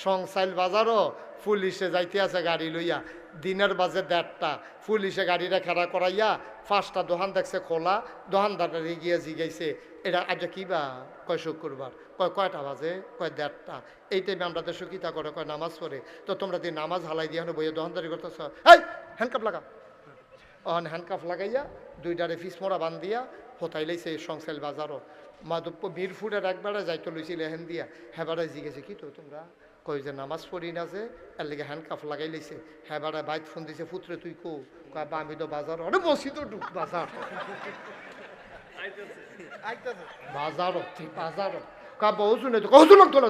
সংসাইল বাজারও পুলিশে যাইতে আছে গাড়ি লইয়া, দিনের বাজে 1:30টা, পুলিশে গাড়িটা খাড়া করাইয়া 5টা দোকান দেখছে খোলা, দোকানদারটা গিয়ে জিগাইছে এটা আজ কি বা, কয় শুক্রবার, কয়টা বাজে, কয় 1:30টা। এই টাইমে আমরা দেশে কিতা করে, কয় নামাজ পড়ে। তো তোমরা দিয়ে নামাজ হালাই দিয়ে বইয়ে দোকানদারি করতেছ, এই হ্যান্ডকাপ লাগা। হ্যান্ডকাপ লাগাইয়া 2টারে ফিস মোড়া বান্ধিয়া হোতাই লাইছে সংসাইল বাজারও। মাধব মিরপুরের একবারে যাইতে লইছিল হেন দিয়া, হেবারে জিগেছে কি তো তোমরা, কই যে নামাজ পড়ি না যে, এর লেগে হ্যান্ডকাপ লাগাই লাইছে। হেবারে বাইত ফোন দিছে, পুত্রে তুই কো, কয় বা আমি তো বাজার, আরে মসজিদও ঢুক বাজার, বাজারও ঠিক বাজারও, কা বহু শুনে তো কত লাগতো না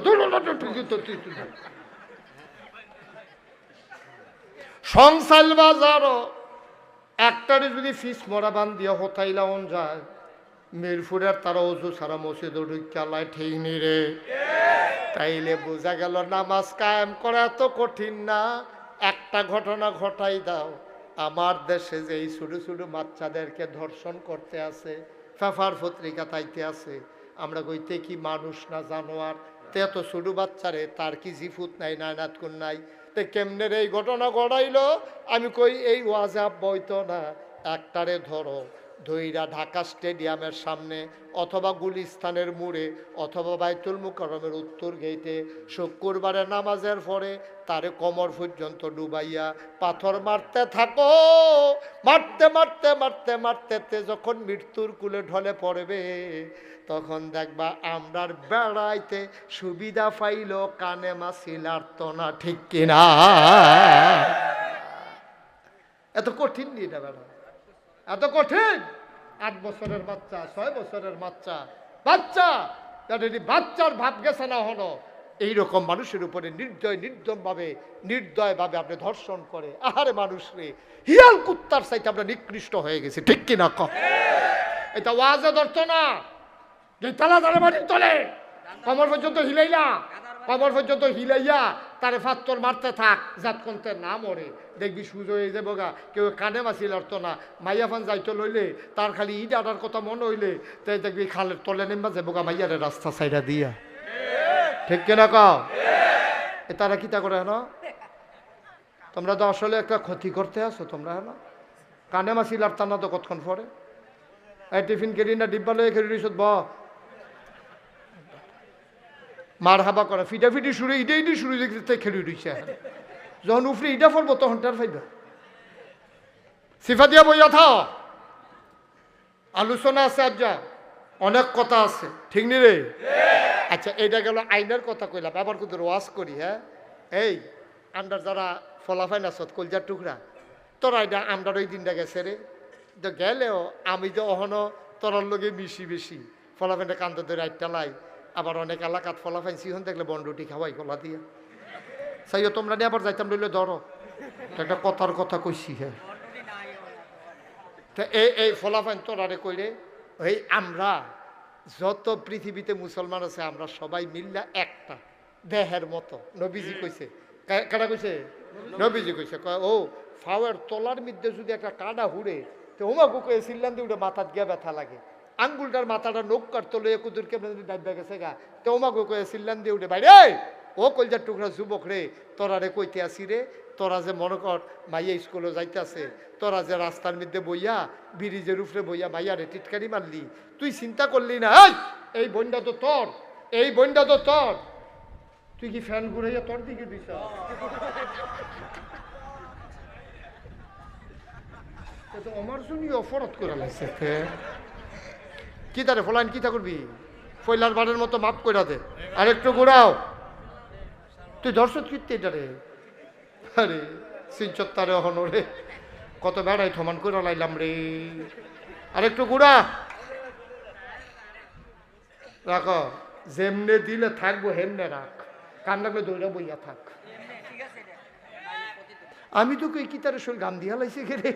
সংসাইল বাজারও। একটারে যদি ফিস মরা বান দিয়া হোতাইলা অন যায়, মিরপুরের তারা অজু সারা মসজিদ ঢুকালায় ঠিক নি রে। তাইলে বোঝা গেল নামাজ কায়েম করা এত কঠিন না। একটা ঘটনা ঘটাই দাও, আমার দেশে যে এই ছোটো ছোটো বাচ্চাদেরকে ধর্ষণ করতে আছে, পেপার পত্রিকা তাইতে আছে, আমরা কইতে কি মানুষ না জানোয়ার, তে এত ছোটো বাচ্চারে তার কি জিফুত নাই, নায়নাত কোন নাই, তে কেমনের এই ঘটনা ঘটাইলো। আমি কই এই ওয়াজাব বইতো না, একটারে ধরো ধইরা ঢাকা স্টেডিয়ামের সামনে অথবা গুলিস্তানের মোড়ে অথবা বাইতুল মুকাররমের উত্তর গেইটে শুক্রবারে নামাজের পরে তারে কোমর পর্যন্ত ডুবাইয়া পাথর মারতে থাকো। মারতে মারতে মারতে মারতে যখন মৃত্যুর কুলে ঢলে পড়বে, তখন দেখবা আমরার বেড়াইতে সুবিধা পাইল, কানে মাছিল আরতো না, ঠিক কিনা? এত কঠিন নি এটা বেড়া, এত কঠিন? 8 বছরের বাচ্চা, 6 বছরের বাচ্চা, বাচ্চার ভাব গেছে না হলো, এইরকম মানুষের উপরে নির্দয় ভাবে আপনি ধর্ষণ করে। আহারে মানুষ রে, হিয়াল কুত্তার চাইতে আমরা নিকৃষ্ট হয়ে গেছি, ঠিক কিনা? এটা ওয়াজে ধরতো না যে তালা তারা বাড়ির তলে কমর পর্যন্ত হিলাইলা, কমর পর্যন্ত হিলাইয়া তারে ফাত্তর মারতে থাক, যাতকন্তে না মরে, দেখবি সুজ হয়ে যাবো গা। কেউ কানে মাছিল আরতো না, মাইয়া ফান যাইতে লইলে তার খালি ইট আটার কথা মনে হইলে তাই দেখবি খালের তলে নেমা যাবো গা মাইয়ারে রাস্তা সাইডা দিয়া, ঠিক কিনা কও? তারা কিতা করে না? তোমরা তো আসলে একটা ক্ষতি করতে আসো তোমরা, হ্যাঁ না? কানে মাছিল আর তা না তো কতক্ষণ পরে এই টিফিন কেরি না ডিব্বা লয়ে খেলি রিসত ব মার হাবা করা ফিটাফিটি শুরু ইডে শুরু দেখতে খেলি রইছে। যখন উফরে ইটা ফলবো তখন তার ফাইবা সিফা দিয়া বইয়া থাও। আলোচনা আছে, আজ অনেক কথা আছে, ঠিক নি রে? আচ্ছা, এটা গেল আইনের কথা কইলাম, আবার কিন্তু ওয়াজ করি। হ্যাঁ, এই আন্ডার যারা ফলাফাইন আসত কলজার টুকরা, তোরা এটা আন্ডার ওই দিনটা গেছে রে, তো গেলেও আমি তো অহনো তোরার লগে মিশি বেশি ফলাফাইনটা কান্দ ধরে আইটা লাই। আবার অনেক এলাকাত ফলাফাইন সিহন দেখলে বনরুটি খাওয়াই কলা দিয়া চাইও তোমরা নিয়ে আবার যাইতাম লইলে ধরো, একটা কথার কথা কইছি। হ্যাঁ, তা এই ফলাফাইন তোরারে কইরে এই আমরা যত পৃথিবীতে মুসলমান আছে আমরা সবাই মিল্লা একটা দেহের মতো। নবীজি কইছে, কাটা কইছে? নবীজি কইছে, ও ফাওয়ার তলার মধ্যে যদি একটা কাটা হুড়ে তো ওমাকু কয়ে সিল্লান দিয়ে উঠে মাথাত গিয়া ব্যথা লাগে, আঙ্গুলটার মাথাটা নোক কাটতো লইয়া কুদুর কেমন ডাইবা গেছে গা, তো ওমাকু কয়ে সিল্লান দিয়ে উঠে বাইরে ও কলজার টুকরা যুবক রে, তোরা রে কইতে আসি রে, তোরা যে মনে কর মাইয়া স্কুলে যাইতেছে, তোরা যে রাস্তার মধ্যে বইয়া ব্রিজের উপরে বইয়া মাইয়া রে টিটকারি মারলি, তুই চিন্তা করলি না এই বন্ডা তো তোর, এই বন্ডা তো তোর, তুই কি ফ্যান ঘুরাইয়া তোর দিকে দিস? আমার জন্য অপরাধ করে লাগছে কি তারে ফলাইন কিতা করবি, ফয়লার বারের মতো মাপ কইরা দে, আর একটু ঘুরাও। তুই দর্শক কীর্তি এটা রে, আরে সিনচত্তারে অহনরে কত বেড়াই থমান করে লাইলাম রে, আর একটু ঘুরা রাখো, যেমনে দিলে থাকবো হেমনে রাখ, কান লাগলে দৌড়া বইয়া থাক। আমি তো কই কিতারে শোল গান দিয়া লাইছে রে,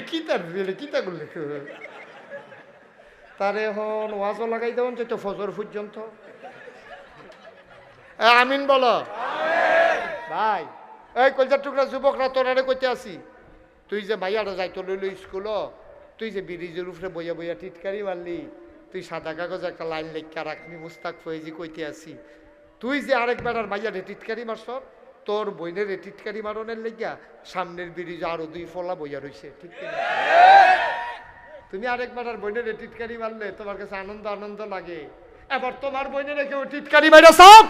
কিতার কিতা করলে তারে এখন ওয়াজও লাগাই দেবেন তো ফজর পর্যন্ত। আমিন বলো ভাই। এই কলজার টুকরা যুবকরা তোরারে কইতে আসি, তুই যে মাইয়াটা যাইতো লইল স্কুল, তুই যে ব্রিজের উপরে বইয়া বইয়া টিটকারি মারলি, তুই সাদা কাগজ একটা লাইন লেখা রাখ, আমি মুস্তাক ফয়েজি কইতে আসি, তুই যে আরেক বেড়ার মাইয়া টিটকারি মারছ, তোর বইনের টিটকারি মারনের লেগিয়া সামনের ব্রিজ আরো 2 ফলা বইয়া রইছে, ঠিক কিনা? তুমি আরেক বেড়ার বইনের টিটকারি মারলে তোমার কাছে আনন্দ আনন্দ লাগে। এবার তোমার বইনের কেউ টিটকারি মাইরা সব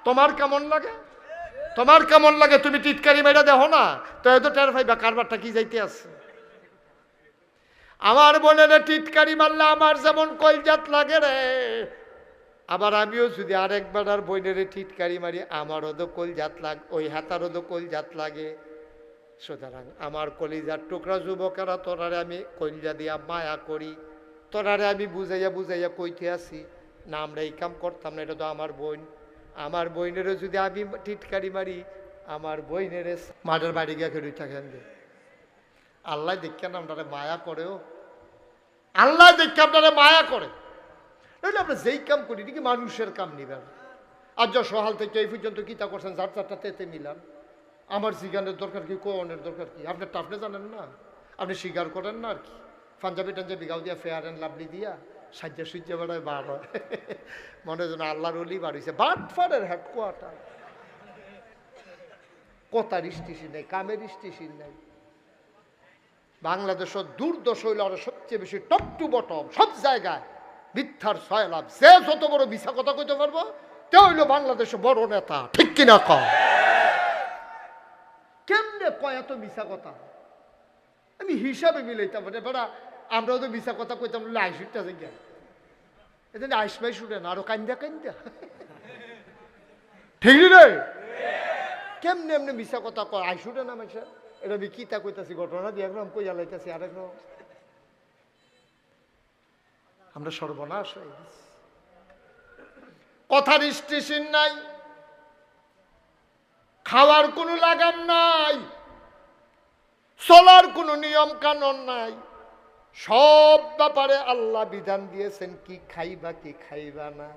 তোমার কেমন লাগে? তোমার কেমন লাগে? তুমি টিটকারি মাইরা দেখো না তো এত টের পাইবা কারবারটা কি যাইতে আছে। আমার বোনের টিটকারি মারলে আমার যেমন কলজাত লাগে রে, আবার আমিও যদি আরেক বেড়ার বইনের টিটকারি মারি আমারও তো কলজাত লাগ, ওই হাতারও তো কলজাত লাগে। সুতরাং আমার কলিজার টুকরা যুবকেরা, তোরারে আমি কলজা দিয়া মায়া করি, তোরারে আমি বুঝাইয়া বুঝাইয়া কইতে আসি না আমরা এই কাম করতাম না, এটা তো আমার বোন। আমার বইনেরও যদি আমি টিটকারি মারি আমার বইনের মাঠের বাড়ি গিয়ে খেড়ুই থাকেন দে। আল্লাহ দেখেন আপনারা মায়া করেও, আল্লাহ দেখে আপনারা মায়া করে। নইলে আমরা যেই কাম করি নাকি মানুষের কাম নিবেন। আর যা সহাল থেকে এই পর্যন্ত কিতা করছেন, যার চারটা তেতে মিলান। আমার জিগানের দরকার কি, কোনের দরকার কি? আপনারটা আপনি জানেন না, আপনি স্বীকার করেন না আর কি। পাঞ্জাবি টাঞ্জাবি গাও দিয়া ফেয়ার অ্যান্ড লাভলি দিয়া সাজ্জা সুজ্জা বেড়ায় বার হয়, মনে যেন আল্লাহর অলি বার হয়েছে। বাটফারের হেডকোয়ার্টার, কথার স্টেশন নেই, কামের স্টেশন নেই। বাংলাদেশের দুর্দশ হইল আরো সবচেয়ে বেশি টপ টু বটম সব জায়গায় মিথ্যার সয়লাভ। যে যত বড় মিথ্যা কথা কইতে পারবো তে হইল বাংলাদেশে বড় নেতা, ঠিক কিনা কয়? কেমনে কয় এত মিথ্যা কথা? আমি হিসাবে মিলাইতাম মানে বেড়া, আমরাও তো মিথ্যা কথা কইতাম আইসুটটা জায়গা এদিন আইসমাই শুনে না আরো কান্দা কান্দা, ঠিক রে? কেমনে এমনি মিথ্যা কথা কয় আইসুটে না মাইসা? এটা আমি কিতা কইতাছি ঘটনা দিয়ে একরকম কইয়া লাইতাছি আরেক রকম। আমরা সর্বনাশ হয়ে গেছি, কথার স্টেশন নাই, খাওয়ার কোনো লাগাম নাই, চলার কোনো নিয়ম কানুন নাই। সব ব্যাপারে আল্লাহ বিধান দিয়েছেন, কি খাইবা কি খাইবা না,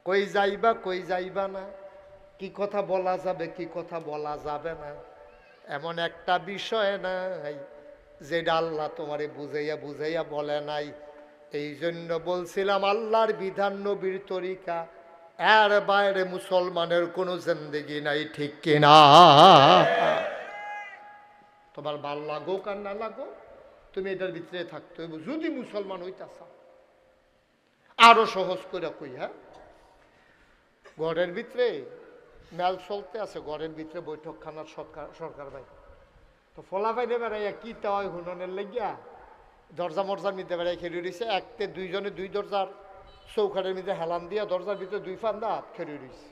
কই যাইবা কই যাইবা না, কি কথা বলা যাবে কি কথা বলা যাবে না। এমন একটা বিষয় নাই যেটা আল্লাহ তোমারে বুঝাইয়া বুঝাইয়া বলে নাই। এই জন্য বলছিলাম আল্লাহর বিধান নবীর তরিকা, এর বাইরে মুসলমানের কোনো জিন্দেগি নাই, ঠিক কিনা? তোমার ভাল লাগুক আর না লাগুক তুমি এটার ভিতরে থাকতে হইব যদি মুসলমান হইতাছ। আরো সহজ করে কই, হ্যাঁ, ঘরের ভিতরে মেল চলতে আছে, ঘরের ভিতরে বৈঠকখানার সরকার ভাই তো ফলা পাইলে বেড়াইয়া কি তা হয় হুননের লেগিয়া দরজা মরজার মধ্যে বেড়াই খেলে রয়েছে। একতে দুইজনে দুই দরজার চৌকাঠের মধ্যে হেলান দিয়া দরজার ভিতরে 2 ফান্দা খেলে রয়েছে।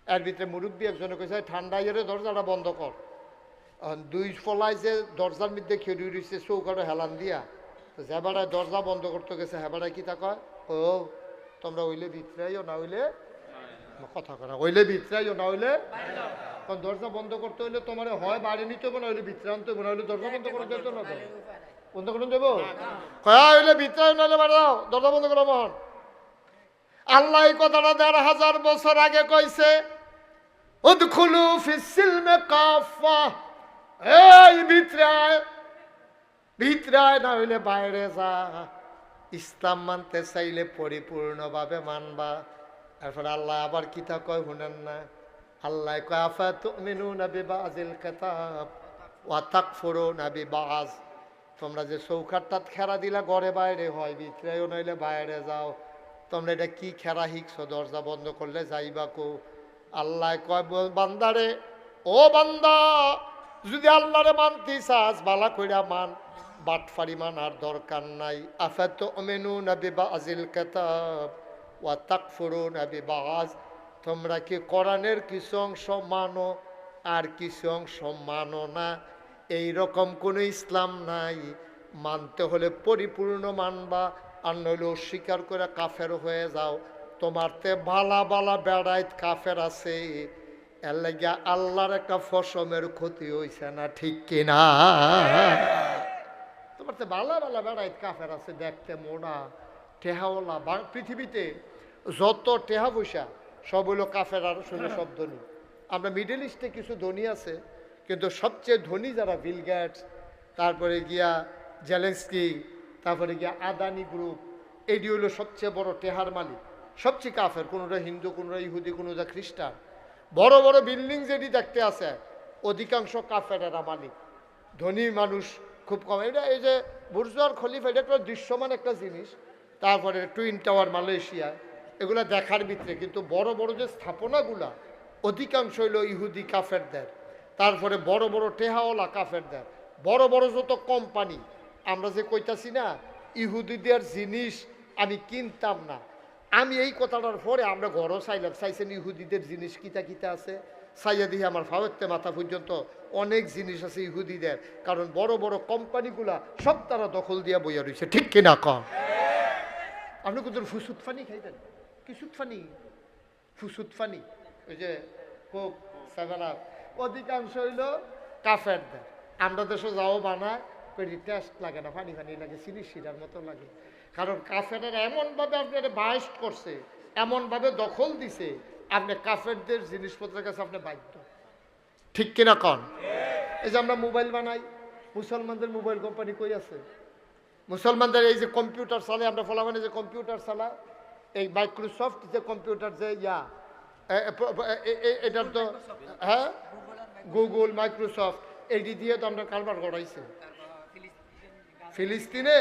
এর ভিতরে মুরব্বী একজনে কইছে ঠান্ডা ইয়ে দরজাটা বন্ধ কর। 2 ফলায় যে দরজার মধ্যে খেলে রয়েছে চৌকাঠে হেলান দিয়া, যে বেড়ায় দরজা বন্ধ করতে গেছে হ্যাঁ বেড়ায় কি তা কয়, ও তোমরা হইলে ভিতরাইও না হইলে কথা করা, হইলে ভিতরাইও না হইলে। কারণ দরজা বন্ধ করতে হইলে তোমার হয় বাড়ি নিতে হবে না হইলে ভিতরে আনতে হবে না হইলে দরজা বন্ধ করে যেত না, বন্ধ করে দেবো হইলে ভিতরে নাহলে বাড়ি দাও দরজা বন্ধ করো। মন আল্লাহ এই কথাটা 1000 বছর আগে কইছে, উদখুলু ফিস সিলমে কাফা, এই ভিতরে আয়, ভিতরে আয় না হইলে বাইরে যা। ইসলাম মানতে চাইলে পরিপূর্ণভাবে মানবা। এরপর আল্লাহ আবার কিতা কয় শুনেন না, আল্লাহ কয় আফাতুমিনুনা বিবাযিল কিতাব ওয়া তাকফুরুনা বিবায। তোমরা যে চৌকাঠটাত খেরা দিলা ঘরে বাইরে হয়, ভিতরেও নইলে বাইরে যাও, তোমরা এটা কি খেরা শিখছো? দরজা বন্ধ করলে যাইবা কো? আল্লাহ কয় বান্দারে, ও বান্দা যদি আল্লাহরে মানতে চাস বালা কইরা মান, বাটফারি মানার দরকার নাই। আফাতুমিনুনা বিবাযিল কিতাব ওয়া তাকফুরুনা বিবায। তোমরা কি কোরআনের কিছু অংশ মানো আর কিছু অংশ মানো না? এইরকম কোনো ইসলাম নাই। মানতে হলে পরিপূর্ণ মানবা, আর নইলে অস্বীকার করে কাফের হয়ে যাও। তোমার তে বালা বালা বেড়াইত কাফের আছে, এর লাগিয়া আল্লাহর একটা ফসমের ক্ষতি হইছে না, ঠিক কিনা? তোমার তে বালা বালা বেড়াইত কাফের আছে, দেখতে মোড়া টেহাওয়ালা। পৃথিবীতে যত টেহা পয়সা সব হইল কাফের আর শুনে সব ধনী। আমরা মিডল ইস্টে কিছু ধনী আছে, কিন্তু সবচেয়ে ধনী যারা বিল গেটস, তারপরে গিয়া জেলেন্সকি, তারপরে গিয়া আদানি গ্রুপ, এটি হইল সবচেয়ে বড় টেহার মালিক। সবচেয়ে কাফের, কোনোটা হিন্দু, কোনোটা ইহুদি, কোনোটা খ্রিস্টান। বড় বড় বিল্ডিং যেটি দেখতে আছে অধিকাংশ কাফেরেরা মালিক, ধনী মানুষ খুব কম। এটা এই যে বুর্জ আল খলিফা, এটা একটা দৃশ্যমান একটা জিনিস। তারপরে টুইন টাওয়ার মালয়েশিয়া, এগুলো দেখার ভিতরে, কিন্তু বড় বড় যে স্থাপনাগুলা অধিকাংশ হইল ইহুদি কাফেরদের। তারপরে বড় বড় টেহাওয়ালা কাফেরদের। বড় বড় যত কোম্পানি, আমরা যে কইতাছি না ইহুদিদের জিনিস আমি কিনতাম না, আমি এই কথাটার পরে আমরা ঘরও চাইলাম, চাইছেন ইহুদিদের জিনিস কিতা কিতা আছে, চাইয়া দিয়ে আমার ফাওয়াতে মাথা পর্যন্ত অনেক জিনিস আছে ইহুদিদের। কারণ বড় বড় কোম্পানিগুলা সব তারা দখল দিয়া বইয়া রয়েছে, ঠিক কিনা কম? আপনি কিন্তু ফুসুদ ফানি খাইতেন, কি সুদ ফানি? ফুসুদ ফানি, ওই যে কোক, সেভেন আপ, অধিকাংশ হইল কাফেরদের। আমরা দেশে যাও বানায় টেস্ট লাগে না, ফানি ফানি লাগে, চিনি শিরার মতো লাগে। কারণ কাফেরেরা এমনভাবে আপনার বাইস্ট করছে, এমনভাবে দখল দিছে, আপনি কাফেরদের জিনিসপত্রের কাছে আপনি বাধ্য, ঠিক কিনা কন? এই যে আমরা মোবাইল বানাই, মুসলমানদের মোবাইল কোম্পানি কই আছে? মুসলমানদের এই যে কম্পিউটার চালায়, আমরা ফলাফানে যে কম্পিউটার চালায়, এই মাইক্রোসফট যে কম্পিউটার যে এটার তো, হ্যাঁ, গুগল, মাইক্রোসফট, এইটি দিয়ে তো আমরা কারবার করাইছে। ফিলিস্তিনে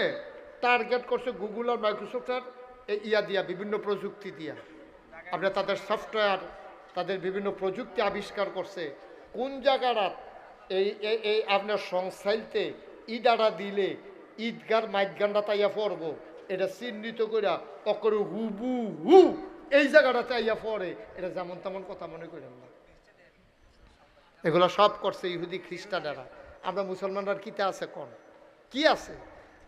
টার্গেট করছে গুগল আর মাইক্রোসফটের দিয়া, বিভিন্ন প্রযুক্তি দিয়া। আপনার তাদের সফটওয়্যার, তাদের বিভিন্ন প্রযুক্তি আবিষ্কার করছে। কোন জায়গাটা এই আপনার সংস্থাইতে ইডারা দিলে ঈদগার মাইদগানটা তাইয়া পড়ব, এটা চিহ্নিত করে অকরে হুবু হু এই জায়গাটাতে আইয়া পড়ে, এটা যেমন তেমন কথা মনে করেন না। এগুলো সব করছে ইহুদি খ্রিস্টানেরা। আমরা মুসলমানরা কিতে আছে কোন কি আছে?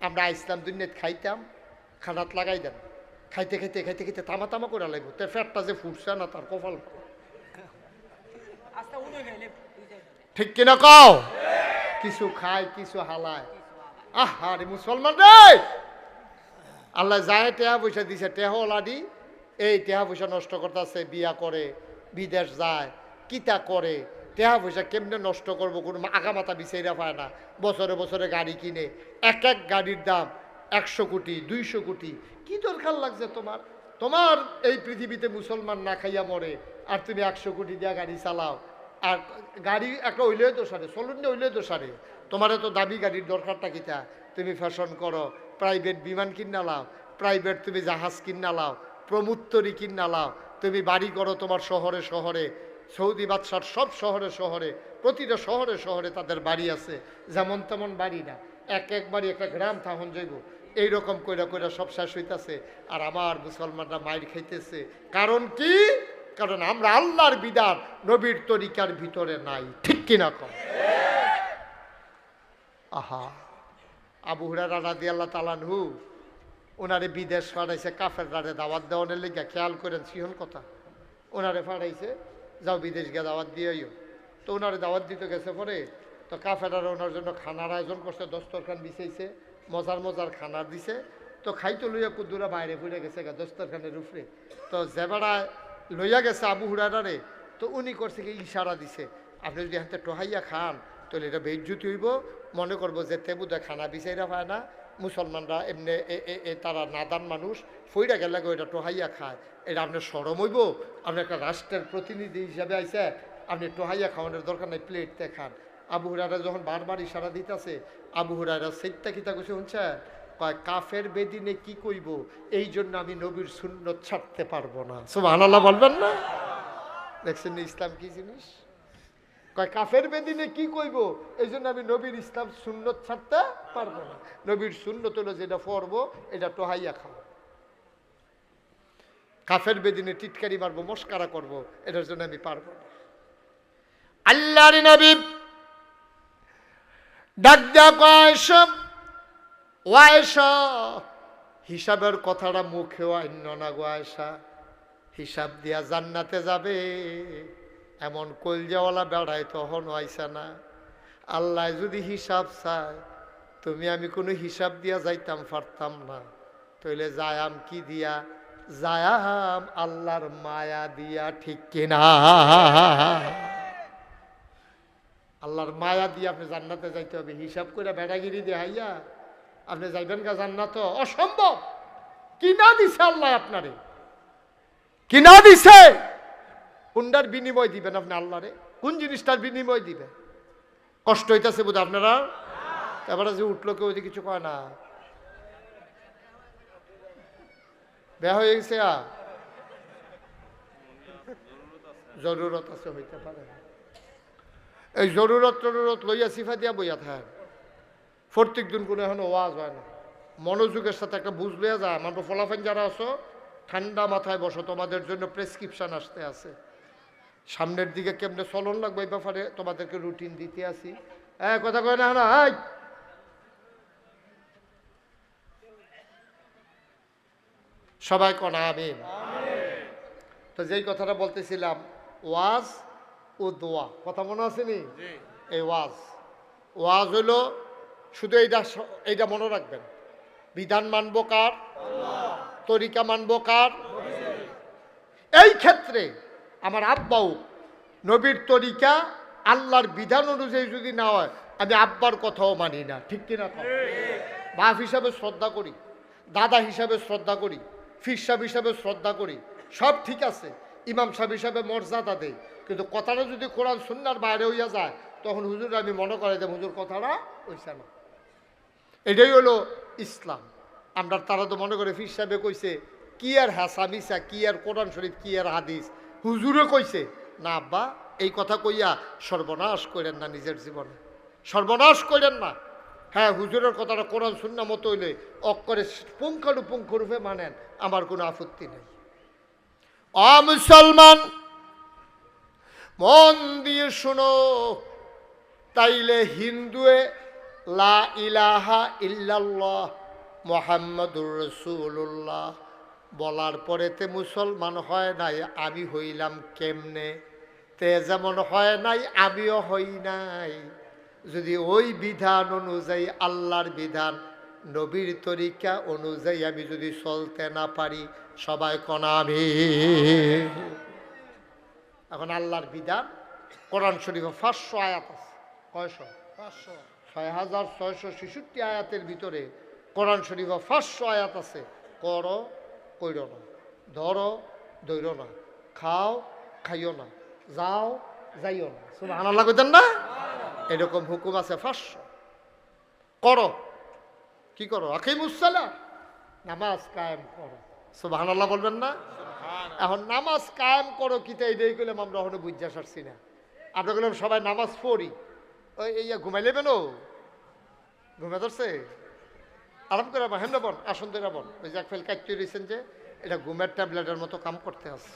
আমরা ইসলাম দুনিয়াত খাইতাম, খানাত লাগাই দেন, খাইতে খাইতে খাইতে খাইতে তামা তামা করে লাগবো, তার ফ্যাটটা যে ফুটছে না তার কপাল, ঠিক কিনা কও? কিছু খায়, কিছু হালায়। আরে মুসলমান রে, আল্লাহ যায় টেহা পয়সা দিছে, টেহলাডি এই টেহা পয়সা নষ্ট করতেছে, বিয়া করে, বিদেশ যায়, কিতা করে, টেহা পয়সা কেমনে নষ্ট করবো কোনো আগামাতা বিচাইরা পায় না। বছরে বছরে গাড়ি কিনে, এক এক গাড়ির দাম 100 কোটি 200 কোটি। কি দরকার লাগছে তোমার? তোমার এই পৃথিবীতে মুসলমান না খাইয়া মরে, আর তুমি 100 কোটি দিয়া গাড়ি চালাও। আর গাড়ি একটা হইলেও তো সারে, চলুন না হইলেও তো সারে। তোমার তো দামি গাড়ির দরকারটা কিতা? তুমি ফ্যাশন করো, প্রাইভেট বিমান কিনা লাও, প্রাইভেট তুমি জাহাজ কিনা লাও, প্রমুত্তরি কিনা লাও, তুমি বাড়ি করো তোমার শহরে শহরে, সৌদি বাদশার সব শহরে শহরে, প্রতিটা শহরে শহরে তাদের বাড়ি আছে। যেমন তেমন বাড়ি না, এক এক বাড়ি একটা গ্রাম থাহন যাইব, এইরকম কইরা কইরা সব শেষ হইতেছে। আর আমার মুসলমানরা মাইর খাইতেছে। কারণ কি? কারণ আমরা আল্লাহর বিধান নবীর তরিকার ভিতরে নাই, ঠিক কিনা কম? আহা, আবু হুরায়রা রাদিয়াল্লাহু তাআলা আনহু ওনারে বিদেশ পাঠাইছে কাফেররারে দাওয়াত দেওয়ানের লেগে। খেয়াল করেন সিহন কথা, ওনারে পাঠাইছে যাও বিদেশ গিয়ে দাওয়াত দিয়েও। তো ওনারে দাওয়াত দিতে গেছে পরে তো কাফেররা ওনার জন্য খানার আয়োজন করছে, দস্তরখান বিছাইছে, মজার মজার খানা দিছে। তো খাইতে লইয়া কুদ্দুরা বাইরে ফুটে গেছে দস্তরখানের উপরে। তো জেবাড়া লইয়া গেছে আবু হুরায়রারে, তো উনি করছে কি ইশারা দিছে, আপনি যদি হাতে টোহাইয়া খান তাহলে এটা বেইজ্জতি হইব, মনে করবো যে তেবুদা খানা বিচাইরা পায় না, মুসলমানরা এমনি তারা নাদান মানুষ, ফইরা গেলে এটা টোহাইয়া খায়, এটা আপনার সরম হইব। আপনি একটা রাষ্ট্রের প্রতিনিধি হিসাবে আইসে, আপনি টোহাইয়া খাওয়ানোর দরকার নাই, প্লেটতে খান। আবু হুরায়রা যখন বারবার ইশারা দিতেছে, আবু হুরায়রা সেইটা কিতা কইছে শুনছে, কয় কাফের বেদিনে কি কইব, এই জন্য আমি নবীর সুন্নত ছাড়তে পারবো না। সুবহানাল্লাহ বলবেন না? দেখছেন ইসলাম কি জিনিস? কয় কাফের বেদিনে কি কইব, এই জন্য আমি নবীর ইসলাম সুন্নত ছাড়তে পারবো না। নবীর সুন্নত হলো যেটা পড়বো এটা টোহাইয়া খাও। কাফের বেদিনে টিটকারি মারবো, মস্কারা করবো, এটার জন্য আমি পারবো না। আল্লাহর নবী ডাক দেয়া কয় সব ওয়াইশা, হিসাবের কথাটা মুখেও আইন না গো আয়েশা, হিসাব দিয়া জান্নাতে যাবে এমন কলজাওয়ালা বেড়ায় তখন আইসা না। আল্লাহ যদি হিসাব চায়, তুমি আমি কোনো হিসাব দিয়া যাইতাম পারতাম না, তাইলে যায়াম কি দিয়া? যায়াম আল্লাহর মায়া দিয়া, ঠিক কিনা? আল্লাহর মায়া দিয়ে আপনি জান্নাতে যাইতে হবে। হিসাব করে বেড়াগিরি দিয়ে হাইয়া আপনি যাইবেন গা জান্নাত? অসম্ভব। কিনা দিছে আল্লাহ আপনারে, কিনা দিছে, কোনটার বিনিময় দিবেন আপনি আল্লাহরে? কোন জিনিসটার বিনিময় দিবেন? কষ্ট হইতেছে বোধ আপনারা? এবারে যে উঠলো কেউ যে কিছু কয় না, বেয়া হয়ে গেছে, জরুরত আছে, হইতে পারে। এই জরুরত টরুরত লইয়া সিফা দিয়া বইয়া থাক, প্রত্যেক দিন কোনো এখন ওয়াজ হয় না। মনোযোগের সাথে একটা বুঝ লইয়া যায়। আমার ফলাফান যারা আছো, ঠান্ডা মাথায় বসো, তোমাদের জন্য প্রেসক্রিপশন আসতে আছে। সামনের দিকে কেমনে চলন লাগবে এই ব্যাপারে তোমাদেরকে রুটিন দিতে আসি। কথা কয় না না, সবাই কনা আমিন। তো যেই কথাটা বলতেছিলাম, ওয়াজ ও দোয়া, কথা মনে আসেনি? এই ওয়াজ হইল শুধু এইটা মনে রাখবেন, বিধান মানব কার, তরিকা মানব কার। এই ক্ষেত্রে আমার আব্বাও নবীর তরিকা আল্লাহর বিধান অনুযায়ী যদি না হয়, আমি আব্বার কথাও মানি না, ঠিক কিনা? বাপ হিসাবে শ্রদ্ধা করি, দাদা হিসাবে শ্রদ্ধা করি, ফির সাহেব হিসাবে শ্রদ্ধা করি, সব ঠিক আছে, ইমাম সাহেব হিসাবে মর্যাদা দেই, কিন্তু কথাটা যদি কোরআন সুন্নাহর বাইরে হইয়া যায়, তখন হুজুর আমি মনে করে যে হুজুর কথাটা হইছে না। এটাই হলো ইসলাম। আমরা তারা তো মনে করে ফির সাহেবে কইছে, কি আর হাসামিসা, কি আর কোরআন শরীফ, কি আর হাদিস, হুজুরে কইছে না। আব্বা এই কথা কইয়া সর্বনাশ করেন না, নিজের জীবনে সর্বনাশ করেন না। হ্যাঁ, হুজুরের কথাটা কোরআন সুন্নাহ মতো হইলে অক্ষরে পুঙ্খানুপুঙ্খ রূপে মানেন, আমার কোনো আপত্তি নেই। মুসলমান মন দিয়ে শুনো, তাইলে হিন্দুয়ে লা ইলাহা ইল্লাল্লাহ মুহাম্মাদুর রাসূলুল্লাহ বলার পরেতে মুসলমান হয় নাই, আমি হইলাম কেমনে? তে যেমন হয় নাই আমিও হই নাই। যদি ওই বিধান অনুযায়ী, আল্লাহর বিধান, নবীর তরিকা অনুযায়ী আমি যদি চলতে না পারি, সবাই কনা আমি। এখন আল্লাহর বিধান কোরআন শরীফে 500 আয়াত আছে। কয়শো? 6666 আয়াতের ভিতরে কোরআন শরীফে 500 আয়াত আছে। করো, কইর না, ধরো, ধৈর না, খাও, খাইও না, যাও, যাইও না। সুবহানাল্লাহ কইতেন না? এরকম হুকুম আছে 500। করো, কি করো? আকিমুস সালাহ, নামাজ কায়েম করো। সুবহানাল্লাহ বলবেন না? এখন নামাজ কায়েম করো কিতা, এইটাই কইলাম আমরা এখনো বুঝা সারছি না। আমরা বললাম সবাই নামাজ পড়ি, ওই এই ঘুমাই লেবেন, ও ঘুমে ধরছে, আরাম করে হেমনে বন, আসন ধরে বন। ওই যে এক ফেল কাটতে রয়েছেন যে, এটা ঘুমের ট্যাবলেটের মতো কাম করতে আছে।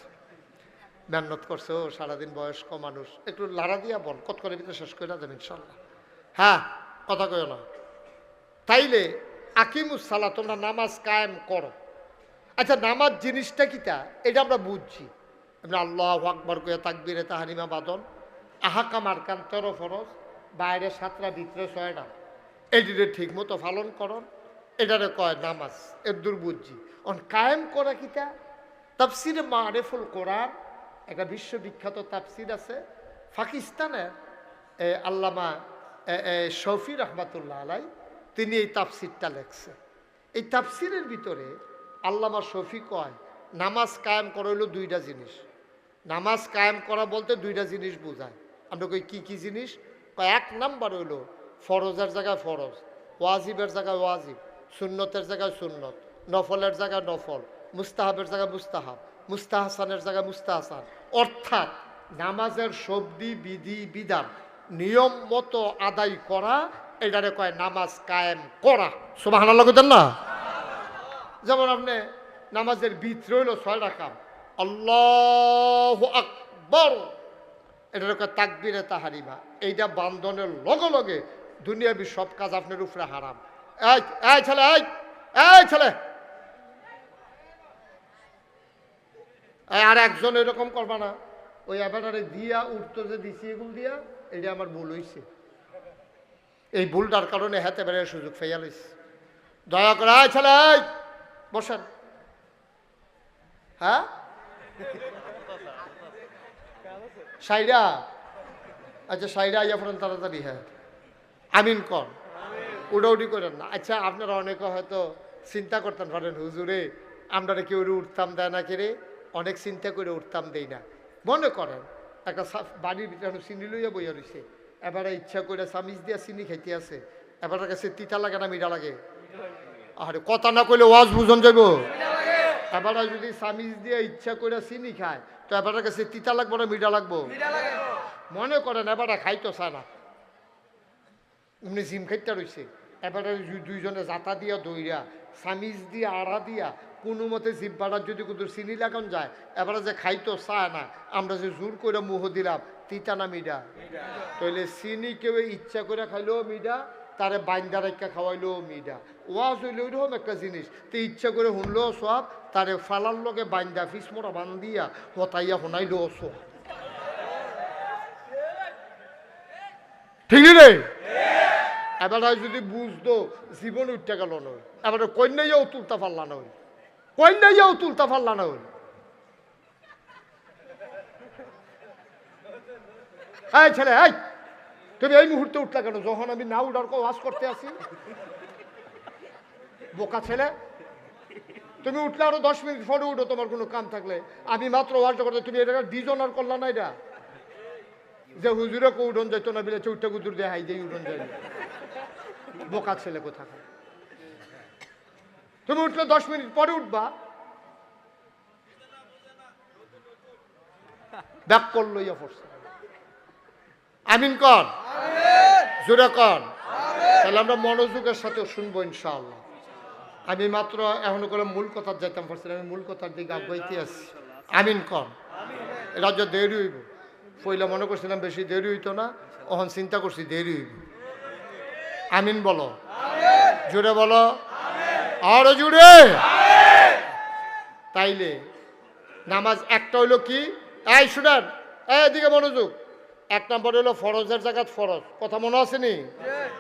মেহনত করছে ও সারাদিন, বয়স্ক মানুষ, একটু লাড়া দিয়া বন, কত করে ভিতরে শেষ করে দেন ইনশাল্লাহ। হ্যাঁ, কথা কয় না। তাইলে আকিমুস সালাহ, তোমরা নামাজ কায়েম করো। আচ্ছা, নামাজ জিনিসটা কিটা এটা আমরা বুঝছি। আমরা আল্লাহু আকবার কইয়া তাকবীরে তাহরিমা বাদন, আহাকাম আরকান 13 ফরজ, বাইরে 7টা, ভিতরে 6টা, এইটিরে ঠিক মতো পালন করন, এটারে কয় নামাজ। এর দূর বুঝছি। কায়েম করা কিটা? তাফসিরে মারিফুল কোরআন, একটা বিশ্ববিখ্যাত তাফসির আছে পাকিস্তানের আল্লামা শফি রহমাতুল্লাহ আলাই, তিনি এই তাফসিরটা লেখছে। এই তাফসিরের ভিতরে আল্লামা শফি কয়, নামাজ কায়েম করা হইল 2টা জিনিস। নামাজ কায়েম করা বলতে 2টা জিনিস বোঝায়। আমরা কই কি কি জিনিস? কয় 1 নাম্বার হইল ফরজের জায়গায় ফরজ, ওয়াজিবের জায়গায় ওয়াজিব, সুন্নতের জায়গায় সুন্নত, নফলের জায়গায় নফল, মুস্তাহাবের জায়গায় মুস্তাহাব, মুস্তাহসানের জায়গায় মুস্তাহসান। অর্থাৎ নামাজের শব্দি, বিধি, বিধান নিয়ম মতো আদায় করা, এটারে কয় নামাজ কায়েম করা। সুবহানাল্লাহ কইতেন না? যেমন আপনি নামাজের ভিতরে হইল 6 রাকাত, আল্লাহু আকবার, এটারে কয় তাকবীরে তাহরিমা। এইটা বান্ধনের লগে লগে দুনিয়াবি সব কাজ আপনার উপরে হারাম। এই ছেলে, এই ছেলে, আর একজন এরকম করবা না। ওই এবারে দিয়া উঠতো যে দিছি, এগুলো দিয়া, এটা আমার ভুল হয়েছে। এই ভুলটার কারণে হাতে বেড়ে সুযোগ ফেয়া লইছে। দয়া করে ছেলে বসেন। হ্যাঁ, সাইরা, আচ্ছা সাইরা আইয়া পড়েন তাড়াতাড়ি। হ্যাঁ, আমিন কর, উড়াউড়ি করেন না। আচ্ছা, আপনারা অনেকে হয়তো চিন্তা করতেন পারেন, হুজুরে আমরা কেউ উঠতাম দেয় না, কে রে, অনেক চিন্তা করে উঠতাম দেই না। মনে করেন একটা বাড়ির ভিতরে চিনি লইয়া বইয়া রয়েছে, এবারে ইচ্ছা করে চামিচ দিয়া চিনি খাইতে আছে, এবারের কাছে তিতা লাগে না মিঠা লাগে? আরে কথা না কইলে ওয়াজ বুঝন যাইব। এবারে যদি চামিচ দিয়ে ইচ্ছা করে চিনি খায় তো এবারের কাছে তিতা লাগবো না মিঠা লাগবো? মনে করেন এবারে খাইতো চায় না, উনি জিম খাইতে রয়েছে, এবারে দুইজনে জাতা দিয়া দইরা চামিচ দিয়া আড়া দিয়া কোনো মতে জিব্বাটার যদি কুদুর চিনি লাগান যায়, এবারে যে খাইতো চায় না, আমরা যে জোর করে মুহ দিলাম, তিতা না মিডা? তাইলে চিনি কেউ ইচ্ছা করে খাইলেও মিডা, তারে বাইন্দা রাখা খাওয়াইলেও মিডা। ওয়াজ হইলে ওইরকম একটা জিনিস, তো ইচ্ছা করে শুনলেও সব, তারে ফালার লগে বাইন্দা ফিসমোড়া বান্ধিয়া হতাইয়া শোনাইলেও সব। ঠিক রে? এবারে যদি বুঝতো জীবন উঠতে গেল নয়, এবারে কন্যাইয়াও তুলতা পারলা নয়, কন্যাইয়াও তুলতা পারলা নয়। এই ছেলে, এই তুমি এই মুহূর্তে উঠলা কেন যখন আমি না উঠার ওয়াজ করতে আসি? বোকা ছেলে, তুমি উঠলে আরো 10 মিনিট পরে উঠো তোমার কোনো কাম থাকলে। আমি মাত্র ওয়াজটা করতে, তুমি এটা ডিজনার করলা না? এটা যে হুজুরে কো উঠন যাইতো না বিলে চৌটা গুজুর দিয়ে হাই দিয়ে উঠন যাই। বোকা ছেলে কোথা? তুমি উঠলে 10 মিনিট পরে উঠবা, ব্যাক কল লইয়া পড়ছে। আমিন কন, জোরে কন। তাহলে আমরা মনোযোগের সাথে শুনবো ইনশাআল্লাহ। আমি মাত্র এখন করে মূল কথা যাইতাম পারছিলাম, আমি মূল কথার দিকে আগাইতে আসছি। আমিন কন। এটা যে দেরি হইব, পয়লা মনে করছিলাম বেশি দেরি হইতো না, এখন চিন্তা করছি দেরি হইব। আমিন বলো, জোরে বলো, আরো জোরে। তাইলে নামাজ একটা হইলো কি? এই শুনেন, এদিকে মনোযোগ। 1 নম্বর হলো ফরজের জায়গাত ফরজ, কথা মনে আছে নি?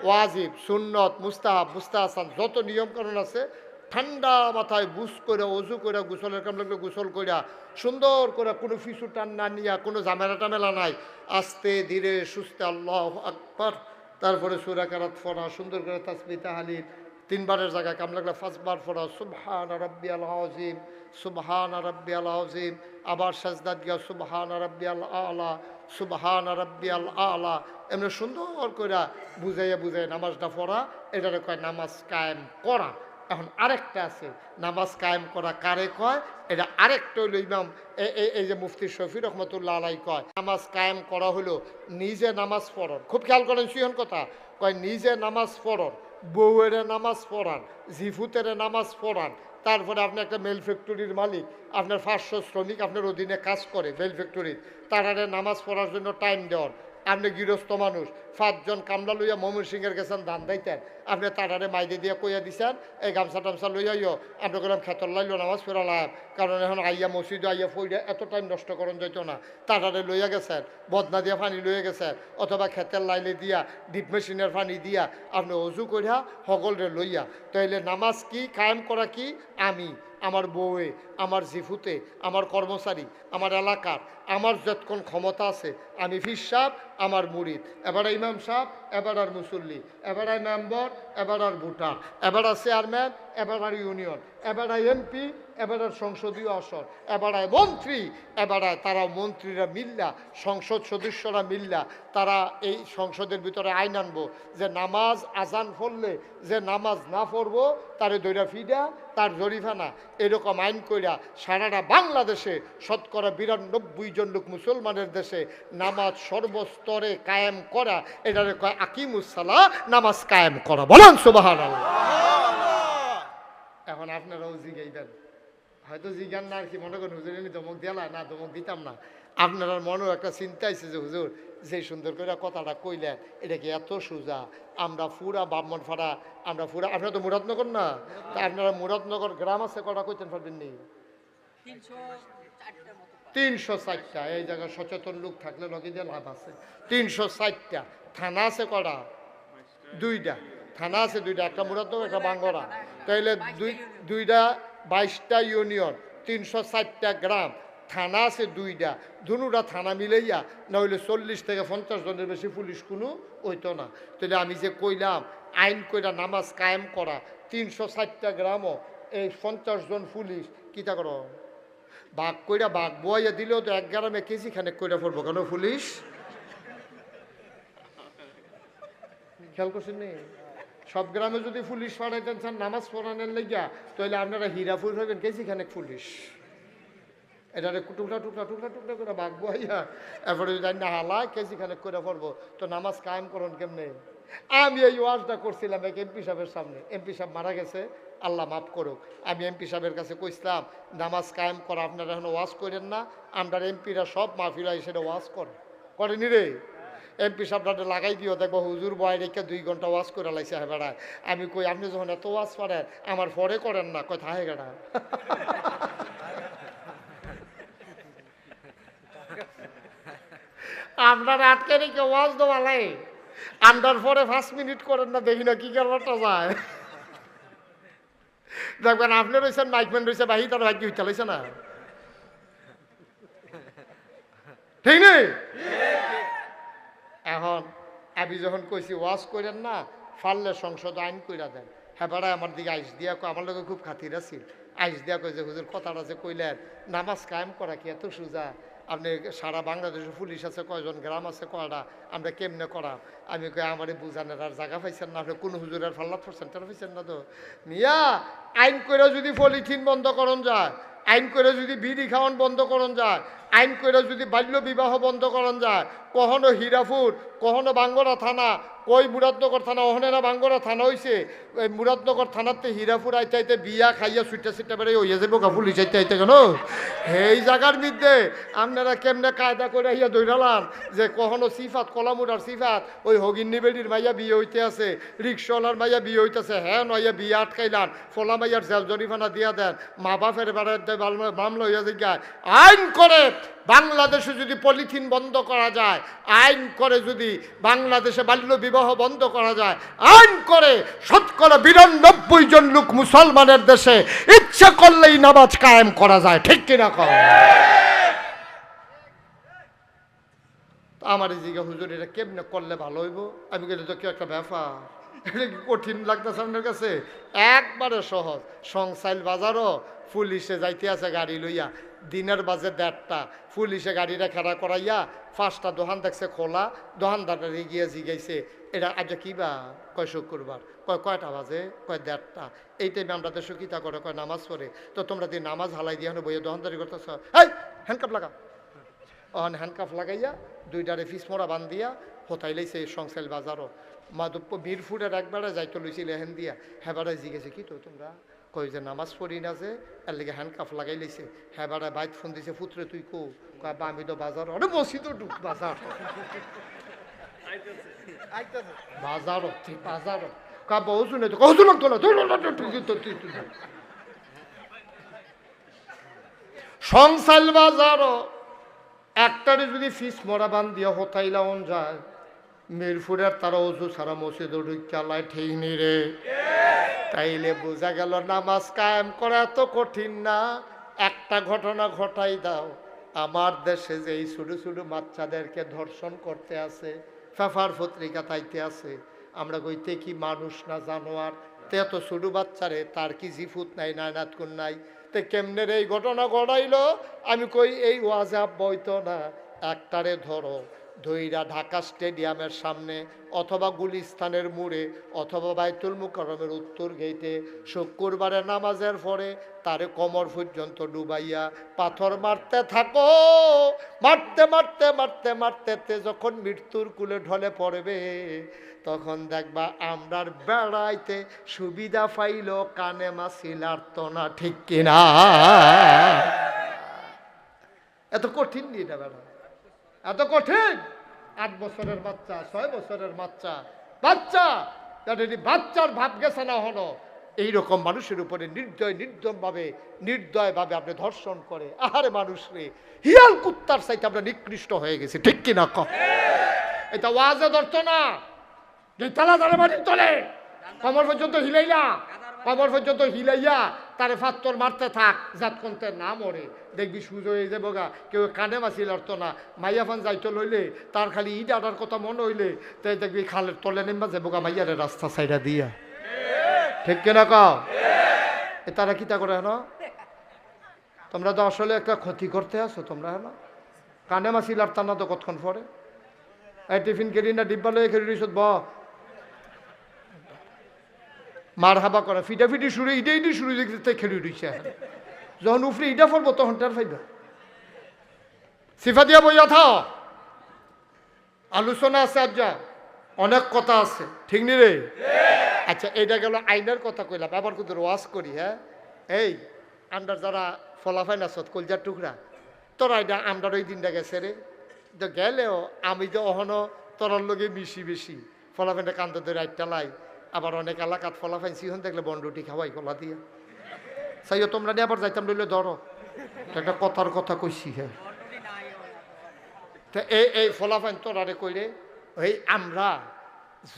ওয়াজিব, সুন্নত, মুস্তাহাব, মুস্তাহাসান, যত নিয়ম কানুন আছে ঠান্ডা মাথায় বুঝ করে অজু করে গোসলের কাম লাগলে গোসল কইরা সুন্দর করে, কোনো ফিসু টান না নিয়া, কোনো ঝামেলা টামেলা নাই, আস্তে ধীরে সুস্থে আল্লাহু আকবার, তারপরে সূরা কারাত পড়া, সুন্দর করে তাসবিহ তাহলিল 3 বারের জায়গায় কাম লাগলে 5 বার পড়া, সুবহান রাব্বিয়াল আযীম, সুবহান রাব্বিয়াল আযীম, আবার সাজদাত গিয়া সুবহান রাব্বিয়াল আলা, সুবহান রাব্বিয়াল আলা, এমনি সুন্দর করে বুঝাইয়া বুঝাইয়া নামাজটা পড়া, এটারে কয় নামাজ কায়েম করা। এখন আরেকটা আছে নামাজ কায়েম করা, কারে কয়? এটা আরেকটা হইল ইমাম এই যে মুফতি শফি রহমতুল্লাহ আলাই কয়, নামাজ কায়েম করা হলো নিজে নামাজ পড়ন। খুব খেয়াল করেন সিহন কথা, কয় নিজে নামাজ পড়ন, বউয়ের নামাজ পড়ান, জিফুতের নামাজ পড়ান, তারপরে আপনি একটা মেল ফ্যাক্টরির মালিক, আপনার 500 শ্রমিক আপনার অধীনে কাজ করে মেল ফ্যাক্টরির, তারারে নামাজ পড়ার জন্য টাইম দেওয়ার। আপনি গৃহস্থ মানুষ, 5 জন কামলা লইয়া ময়মনসিংহের গেছেন ধান দাইতেন, আপনি তারারে মাইদে দিয়ে কইয়া দিছেন এই গামছা টামছা লইয়াইও, আপনি করলাম খেতর লাইলো নামাজ পড়ালাম, কারণ এখন আইয়া মসজিদে আইয়া ফইরা এত টাইম নষ্ট করন যাইতো না, তারারে লইয়া গেছেন, বদনা দিয়া পানি লইয়া গেছেন, অথবা খেতের লাইলে দিয়া ডিপ মেশিনের পানি দিয়া আপনি অজু করিয়া সকলরে লইয়া। তাইলে নামাজ কি কায়েম করা কি? আমি, আমার বউয়ে, আমার জিফুতে, আমার কর্মচারী, আমার এলাকার, আমার যতক্ষণ ক্ষমতা আছে, আমি ফির সাহেব, আমার মুরিদ, এবার ইমাম সাহেব, এবার আর মুসল্লি, এবার মেম্বার, এবার আর ভোটার, এবার চেয়ারম্যান, এবার আর ইউনিয়ন, এবার এমপি, এবার সংসদীয় আসন, এবার মন্ত্রী, এবার তারা মন্ত্রীরা মিল্লা, সংসদ সদস্যরা মিল্লা, তারা এই সংসদের ভিতরে আইন আনবো যে নামাজ আজান পড়লে যে নামাজ না পড়বো তারে দৈরা ফিডা, তার জরিফানা, এরকম আইন কইরা সারাটা বাংলাদেশে শতকরা 92 জন লোক মুসলমানের দেশে নামাজ সর্বস্তরে কায়েম করা, এটারে কয় আকিমুসসালাহ, নামাজ কায়েম করা। বলেন সুবহানাল্লাহ। এখন আপনারাও জিগাইবেন, হয়তো জিজ্ঞান না আর কি মনে করেন হুজুর এমনি ধমক দিলা না, ধমক দিতাম না। আপনার মনেও একটা চিন্তা আছে যে হুজুর যে সুন্দর করে কথাটা কইলেন এটা কি এত সোজা? আমরা পুরা ব্রাহ্মণপাড়া, আমরা পুরা, আপনারা তো মুরাদনগর না, তা আপনারা মুরাদনগর গ্রাম আছে কটা কইতেন পারবেন নি? 304টা। এই জায়গায় সচেতন লোক থাকলে লগে দিয়ে লাভ আছে। 304টা থানা আছে কটা? 2টা থানা আছে, 2টা, একটা মুরাদনগর, একটা বাঙ্গরা। তাইলে দুইটা 22টা ইউনিয়ন, 304টা গ্রাম, থানা আছে 2টা, দুটা থানা মিলাইয়া না হইলে 40 থেকে 50 জনের বেশি পুলিশ কোনো হইতো না। তাহলে আমি যে কইলাম আইন কইরা নামাজ কায়েম করা, 304টা গ্রামও এই 50 জন পুলিশ কিতা করো বাঘ কইরা বাঘ বইয়া দিলেও তো 1 গ্রামে কেজি খানেক কইরা পড়বো কেন পুলিশ? খেয়াল করছেন নি? সব গ্রামে যদি পুলিশ পাঠাইতেন চান নামাজ পড়ানোর লেগিয়া, তাহলে আপনারা হীরাপুর হইবেন কেজি খানেক পুলিশ। এটারে টুকরা টুকরা টুকরা টুকরা করে বাঘ বইয়া এরপরে যদি না হালায় কেজি খানেক করে পড়বো, তো নামাজ কায়েম করুন কেমনে? আমি এই ওয়াজটা করছিলাম এক এমপি সাহেবের সামনে। এমপি সাহেব মারা গেছে, আল্লাহ মাফ করুক। আমি এমপি সাহেবের কাছে কইছিলাম, নামাজ কায়েম করা আপনারা এখন ওয়াজ করেন না, আমরা এমপিরা সব মাহফিলা সেটা ওয়াজ করেনি রে। এমপি সাহেবটা লাগাই দিও, দেখবো হুজুর বয় রেখে 2 ঘন্টা ওয়াজ করে লাইছে হ্যাঁ বেড়ায়। আমি কই আপনি যখন এত ওয়াজ করেন আমার পরে করেন না, কয় থাহে গেড়া। আপনারা আটকে রেখে ওয়াজ দেওয়ালাই আন্ডার পরে 5 মিনিট করেন না, দেখি না কি কারবারটা যায়। দেখবেন আপনি রয়েছেন, মাইকম্যান রয়েছে, বাহি তার ভাগ্য হইতে লাইছে না, ঠিক নেই? এখন আমি যখন কইছি ওয়াজ করেন না, পারলে সংসদ আইন কইরা দেন। হ্যাঁ বেড়া আমার দিকে আইস দিয়া কয়, আমার লোক খুব খাতির আছিল, আইস দিয়া কয় যে হুজুর কথাটা যে কইলেন নামাজ কায়েম করা কি এত সোজা? আপনি সারা বাংলাদেশে পুলিশ আছে কয়জন, গ্রাম আছে কয়টা, আমরা কেমনে করা? আমি কই আমারে বুঝানোর আর জায়গা পাইছেন না, আপনি কোনো হুজুরের ফাল্লাত করছেন তারা পাইছেন না তো মিয়া। আইন করে যদি পলিথিন বন্ধ করন যায়, আইন করে যদি বিড়ি খাওয়ান বন্ধ করন যায়, আইন করে যদি বাল্য বিবাহ বন্ধ করন যায়, কখনো হীরাপুর, কখনো বাঙ্গরা থানা, কই মুরাদনগর থানা, ওখানে না বাঙ্গরা থানা হয়েছে, ওই মুরাদনগর থানাতে হীরাপুর আইতে আইতে বিয়া খাইয়া ছুটে ছুটে বেড়ে হইয়া যাবো পুলিশ আইতে আইতে কেন? এই জায়গার মধ্যে আপনারা কেমনে কায়দা করে হইয়া দৌড়ালাম যে কখনো সিফাত কলামুরার সিফাত ওই হগিন্নি বেডির মাইয়া বিয়ে হইতে আছে, রিক্সাওয়ালার মাইয়া বিয়ে হইতেছে, হ্যাঁ নইয়া বিয়ে আটকাইলাম, ফলা মাইয়ার জেল জরিমানা দিয়া দেন, মা বাপের বেড়াতে মামলা হইয়া যায়। আইন করে বাংলাদেশে যদি পলিথিন বন্ধ করা যায়, আইন করে যদি বাংলাদেশে বাল্য বিবাহ বন্ধ করা যায়, আইন করে 92% জন লোক মুসলমানের দেশে ইচ্ছা করলেই নামাজ কায়েম করা যায়, ঠিক কিনা কর? আমার এই জিগা হুজুর এটা কেমনে করলে ভালো হইব? আমি গেলে তো কি একটা ব্যাপার, এটা কি কঠিন লাগতেছে আপনার কাছে? একবারে সহজ। সংসাইল বাজারও পুলিশে যাইতে আছে গাড়ি লইয়া, দিনের বাজে 1:30, পুলিশে গাড়িটা খাড়া করাইয়া 5টা দোকান দেখছে খোলা, দোকানদারটা গিয়ে জিগাইছে এটা আজ কি বা? কয় শুক্রবার। কয়টা বাজে? কয় 1:30। এই টাইমে আমরা দেশে কিতা করে? কয় নামাজ পড়ে। তো তোমরা দিয়ে নামাজ হালাই দিয়ে বইয়ে দোকানদারি করতেছ, এই হ্যান্ডকাপ লাগা। হ্যান্ডকাপ লাগাইয়া 2টারে ফিস মোড়া বান্ধিয়া হোতাই লাইছে সংসাইল বাজারও। মিরপুরের একবারে যাইতে লইছিল হেন দিয়া, হেবারে জিগেছে কি তো তোমরা? কই যে নামাজ পড়ি না যে, এর লেগে হ্যান্ডকাফ লাগাই লাইছে। হেবারে বাইক ফোন দিছে, পুত্রে তুই কো? কয় আমি তো বাজার, অরে মসজিদও ঢুক বাজার, বাজারও ঠিক বাজারও। কা বহু শুনে তো কত লোক তোলা সংসাইল বাজারও একটারে যদি ফিস মরা বান দিয়া হতাইলাওন যায়, মিরপুরের তারা অজু সারা মসজিদে ঢুকালায় ঠিক নি রে। তাইলে বোঝা গেল নামাজ কায়েম করা এত কঠিন না। একটা ঘটনা ঘটাই দাও, আমার দেশে যে এই ছোটো ছোটো বাচ্চাদেরকে ধর্ষণ করতে আছে, পেপার পত্রিকা তাইতে আছে, আমরা কইতে কি মানুষ না জানোয়ার? তে এত ছোটো বাচ্চারে তার কি জিফুত নাই, নায়নাত কোন নাই, তে কেমনে এই ঘটনা ঘটাইল? আমি কই এই ওয়াজাব বইতো না, একটারে ধরো ধইরা ঢাকা স্টেডিয়ামের সামনে অথবা গুলিস্তানের মোড়ে অথবা বাইতুল মুকাররমের উত্তর গেইটে শুক্রবারে নামাজের পরে তারে কোমর পর্যন্ত ডুবাইয়া পাথর মারতে থাকো। মারতে মারতে মারতে মারতে যখন মৃত্যুর কুলে ঢলে পড়বে, তখন দেখবা আমরার বেড়াইতে সুবিধা পাইল কানে মাসিল আরত না, ঠিক কিনা? এত কঠিন নি এটা বেড়া, এত কঠিন? 8 বছরের বাচ্চা, 6 বছরের বাচ্চা, বাচ্চার ভাব গেছে না হলো, এইরকম মানুষের উপরে নির্দয়ভাবে আপনি ধর্ষণ করে। আহারে মানুষ রে, হিয়াল কুত্তার চাইতে আমরা নিকৃষ্ট হয়ে গেছি, ঠিক কিনা? এটা ওয়াজে ধরতো না, যে তালা তারা বাড়ির তলে কমর পর্যন্ত হিলাইলা, কমর পর্যন্ত হিলাইয়া তারে ফাত্তর মারতে থাক, জাত কন্তে না মরে, দেখবি সুযোগ হয়ে যাবো গা। কেউ কানে মাছিল অর্থ না, মাইয়া ফান যাইতে লইলে তার খালি ইট আটার কথা মনে হইলে তাই দেখবি খালের তলে নেমবা যাবো গা মাইয়ারে রাস্তা সাইডা দিয়া, ঠিক কিনা? কাও তারা কিতা করে না, তোমরা তো আসলে একটা ক্ষতি করতে আসো তোমরা, হ্যাঁ না? কানে মাসিল আর তার না তো কতক্ষণ পরে এই টিফিন কেরি না ডিব্বা লয়ে খেলি রিসত ব মার হাবা করা ফিটাফিটি শুরু ইডে শুরু দেখতে খেলি রইছে। যখন উফরে ইটা পড়বো তখন টার ফাইবা সিফা দিয়া বইয়া থাও। আলোচনা আছে আজ যা অনেক কথা আছে, ঠিক নি রে? আচ্ছা এইটা গেল আইনের কথা কইলাম, আবার কিন্তু ওয়াজ করি। হ্যাঁ এই আমরা যারা ফলাফাইন আসত কলজার টুকরা, তোরা এটা আমরা ওই দিনটা গেছে রে তো গেলেও আমি তো অহনো তোরার লগে মিশি বেশি ফলাফাইনটা কান্দ ধরে আইটা লাই। আবার অনেক এলাকাত ফলাফাইন সিহন দেখলে বন্ডুটি খাওয়াই কলা দিয়া চাইও তোমরা নিয়ে আবার যাইতাম লইলে ধরো একটা কথার কথা কইছি। হ্যাঁ তা এই ফলাফাইন তোরারে কইরে ওই আমরা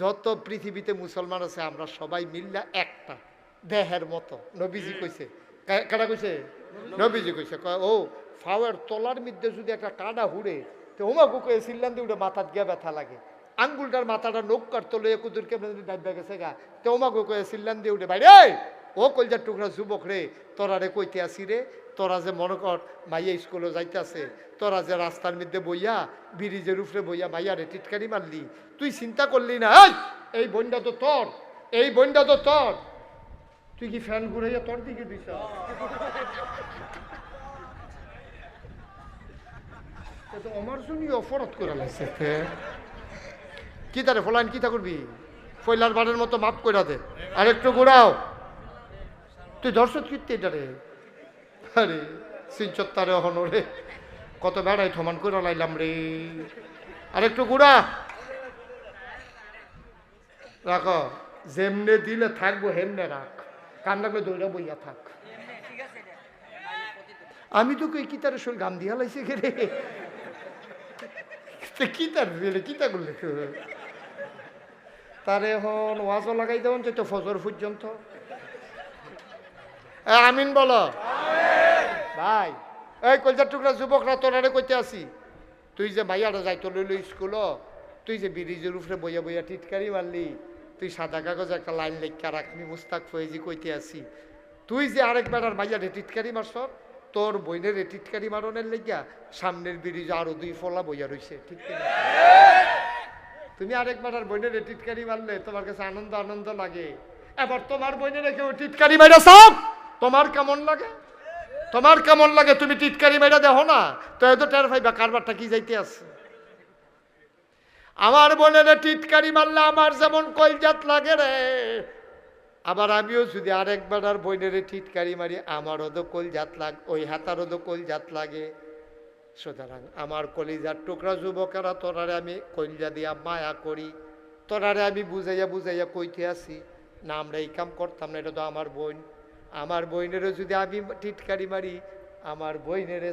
যত পৃথিবীতে মুসলমান আছে আমরা সবাই মিল্লা একটা দেহের মতো। নবীজি কইছে, কাটা কইছে? নবীজি কইছে ও ফাওয়ার তলার মধ্যে যদি একটা কাটা হুড়ে তো ওমাকু কয়ে সিল্লান দিয়ে উঠে মাথাত গিয়া ব্যথা লাগে, আঙ্গুলটার মাথাটা নোক কাটতো লইয়া কুদুর কেমন ডাইবা গেছে গা তো ওমাকু কয়ে সিল্লান দিয়ে উঠে বাইরে ও কলজার টুকরা যুবক রে তোরারে কইতে আসি রে, তোরা যে মনে কর মাইয়া স্কুলে যাইতেছে, তোরা যে রাস্তার মধ্যে বইয়া ব্রিজের উপরে বইয়া মাইয়ারে টিটকারি মারলি, তুই চিন্তা করলি না এই বন্ডা তো তোর, এই বন্ডা তো তোর, তুই কি ফ্যান ঘুরাইয়া তোর দিকে দিছ? আমার শুনি অপরাধ করে লাগছে কি তারে ফলাইন কি তা করবি ফয়লার বারের মতো মাপ করে দে আর একটু ঘুরাও। তুই দর্শক কীর্তি এটারে আরে সিনচত্তারে হনরে কত বেড়াই ঠমান করে লাইলাম রে, আর একটু ঘুরা রাখো যেমনে দিলে থাকবো হেমনে রাখ, কান লাগলে দৌড়া বইয়া থাক। আমি তো কই কি তার শোল গাম দিয়া লাইছে রে কি তার কি তা করলে তারে এখন ওয়াজও লাগাই দেবেন তো ফজর পর্যন্ত। আমিন বলো ভাই। এই কলজার টুকরা যুবকরা তোরারে কইতে আসি, তুই যে ভাইয়ারা যাইতো লইল স্কুল, তুই যে ব্রিজের উপরে বইয়া বইয়া টিটকারি মারলি, তুই সাদা কাগজ একটা লাইন লেখা রাখবি মুস্তাক ফয়েজি কইতে আসি, তুই যে আরেক বেড়ার ভাইয়ারে টিটকারি মারছ, তোর বইনের টিটকারি মারনের লেগিয়া সামনের ব্রিজে আরো দুই ফলা বইয়া রইছে, ঠিক না? তুমি আরেক বেড়ার বইনের টিটকারি মারলে তোমার কাছে আনন্দ আনন্দ লাগে, এবার তোমার বইনের কেউ টিটকারি মাইরা সব তোমার কেমন লাগে? তোমার কেমন লাগে? তুমি টিটকারি মেরা দেখো না তো এত টের পাইবা কারবারটা কি যাইতে আছে। আমার বোনের টিটকারি মারলে আমার যেমন কলজাত লাগে রে, আবার আমিও যদি আরেকবার আর বোনের টিটকারি মারি আমারও তো কলজাত লাগে, ওই হাতারও তো কলজাত লাগে। সুতরাং আমার কলিজার টুকরা যুবকেরা তোরারে আমি কলজা দিয়া মায়া করি, তোরারে আমি বুঝাইয়া বুঝাইয়া কইতে আসি না আমরা এই কাম করতাম না, এটা তো আমার বোন, আমার বইনেরও যদি আমি টিটকারি মারি আমার বইনের